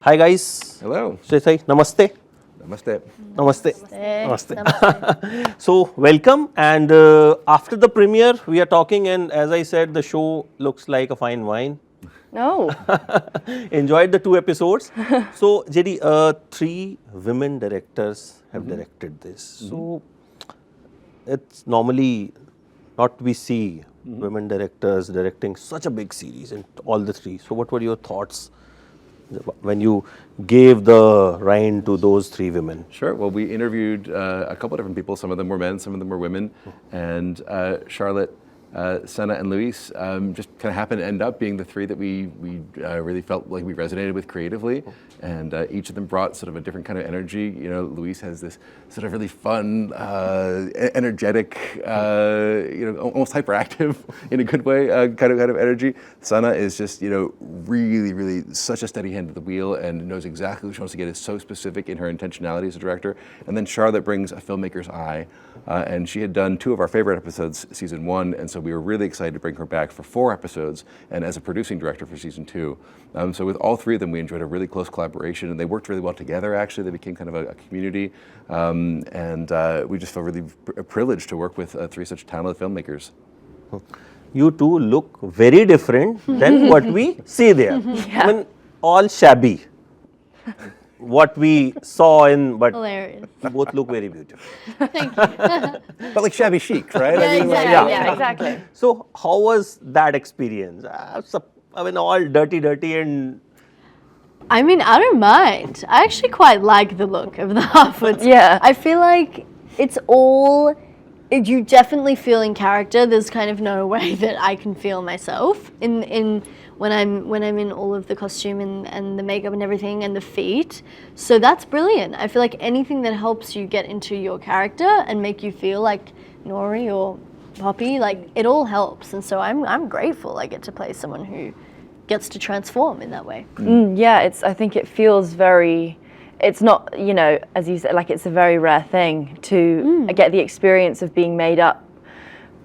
Hi guys. Hello. Say namaste. Namaste. Namaste. Namaste. Namaste. So welcome, and after the premiere we are talking, and as I said, the show looks like a fine wine. No. Enjoyed the 2 episodes. So JD, 3 women directors have directed this. So it's normally not we see women directors directing such a big series in all the 3. So what were your thoughts when you gave the rein to those 3 women? Sure. Well, we interviewed a couple of different people. Some of them were men, some of them were women. And Charlotte, Senna, and Luis just kind of happened to end up being the 3 that we really felt like we resonated with creatively. And each of them brought sort of a different kind of energy. You know, Luis has this sort of really fun, energetic, almost hyperactive in a good way kind of energy. Senna is just, really such a steady hand at the wheel and knows exactly what she wants to get. Is so specific in her intentionality as a director. And then Charlotte brings a filmmaker's eye. And she had done 2 of our favorite episodes, season 1, and so we were really excited to bring her back for 4 episodes, and as a producing director for season 2. So with all 3 of them, we enjoyed a really close collaboration, and they worked really well together. Actually, they became kind of a community, and we just felt really privileged to work with 3 such talented filmmakers. You 2 look very different than what we see there. Yeah. I mean, all shabby. What we saw in, but Hilarious. you both look very beautiful. Thank you. But like shabby chic, right? Yeah, exactly. yeah. Exactly. So how was that experience? I mean, all dirty and I mean, I don't mind. I actually quite like the look of the Harfoots. Yeah. I feel like it's all, you definitely feel in character. There's kind of no way that I can feel myself in when I'm in all of the costume and the makeup and everything and the feet. So that's brilliant. I feel like anything that helps you get into your character and make you feel like Nori or Poppy, like it all helps. And so I'm grateful I get to play someone who gets to transform in that way. Yeah, I think it feels very, it's not, as you said, like it's a very rare thing to get the experience of being made up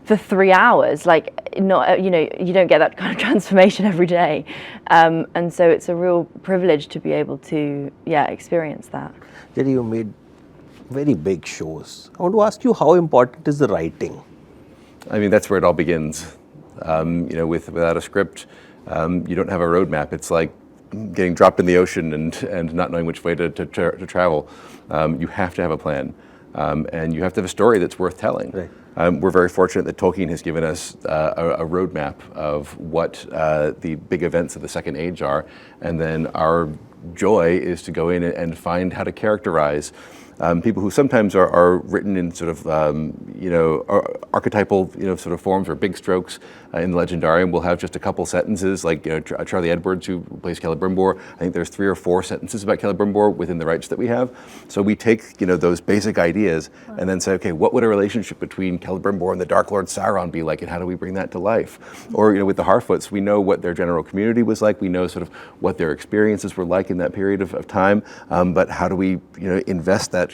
for 3 hours. Like, not, you don't get that kind of transformation every day. And so it's a real privilege to be able to, experience that. then you made very big shows. I want to ask you, how important is the writing? I mean, that's where it all begins. Without a script, you don't have a roadmap. It's like getting dropped in the ocean and not knowing which way to travel. You have to have a plan, and you have to have a story that's worth telling. Right. We're very fortunate that Tolkien has given us a roadmap of what the big events of the Second Age are, and then our joy is to go in and find how to characterize people who sometimes are written in sort of archetypal sort of forms or big strokes. In the Legendarium, we'll have just a couple sentences, like Charlie Edwards, who plays Celebrimbor. I think there's 3 or 4 sentences about Celebrimbor within the rights that we have. So we take those basic ideas and then say, okay, what would a relationship between Celebrimbor and the Dark Lord Sauron be like, and how do we bring that to life? Or with the Harfoots, we know what their general community was like. We know sort of what their experiences were like in that period of time. But how do we invest that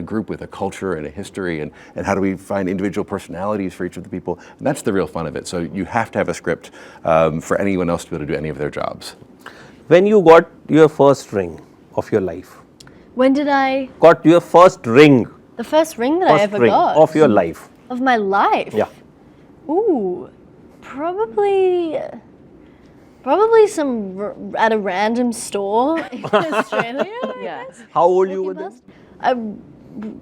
group with a culture and a history, and how do we find individual personalities for each of the people? And that's the real fun of it. So you have to have a script for anyone else to be able to do any of their jobs. When you got your first ring of your life? When did I? Got your first ring. The first ring that I First ever ring got. of your life. Of my life? Yeah. Ooh, probably some at a random store in Australia. I Yeah. guess. How old you were Walking then? past.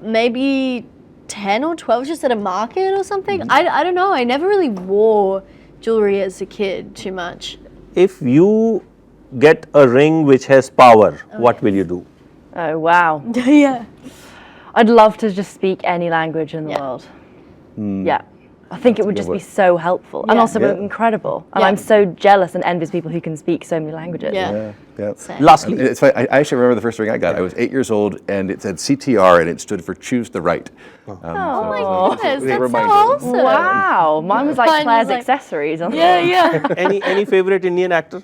Maybe 10 or 12, just at a market or something. I don't know. I never really wore jewelry as a kid too much. If you get a ring which has power, what will you do? Oh, wow. Yeah. I'd love to just speak any language in the Yeah. world. Yeah. I think it would just be so helpful and Yeah. also Yeah. incredible. And Yeah. I'm so jealous and envious people who can speek so many languages. Yeah. Yeah. Same. Lastly, It's funny, I actually remember the first ring I got. I was 8 years old, and it said CTR, and it stood for Choose the Right. Oh my goodness, a that's so reminder. awesome. Wow. Mine was like Mine was Claire's like- accessories on Yeah, yeah. any favorite Indian actor?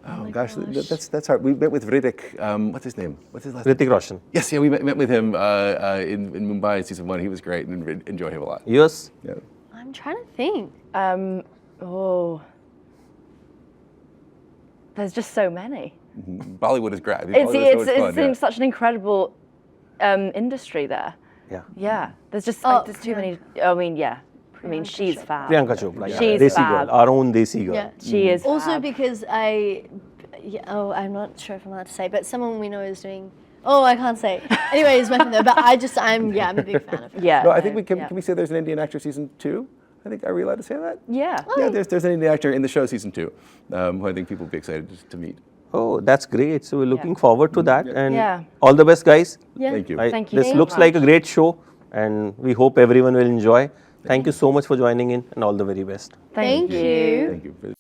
Oh gosh, that's hard. We met with Hrithik. What's his name? What's his last name? Hrithik Roshan. Yes, yeah, we met with him in Mumbai in season 1. He was great and enjoyed him a lot. Yours? Yeah. I'm trying to think. There's just so many. Bollywood is great. I mean, Bollywood is so much fun, it's such an incredible industry there. Yeah. Yeah, there's just Oh, there's too many. I mean, yeah. I mean, Priyanka she's Chopra. fab. Priyanka Chopra, yeah. She's Desi fab. girl, our own Desi girl. Yeah. She is Also fab. because I'm not sure if I'm allowed to say, but someone we know is doing. Oh, I can't say. Anyway, it's my friend though. But I'm a big fan of her. Yeah. No, I think we can. yeah. Can we say there's an Indian actor season 2? I think, are we allowed to say that? Yeah. Yeah, there's an Indian actor in the show season 2, who I think people will be excited to meet. Oh, that's great. So we're looking forward to that. And Yeah. all the best, guys. Yeah. Thank you. Thank you This so looks much. like a great show, and we hope everyone will enjoy. Thank you so much for joining in, and all the very best. Thank you. Thank you.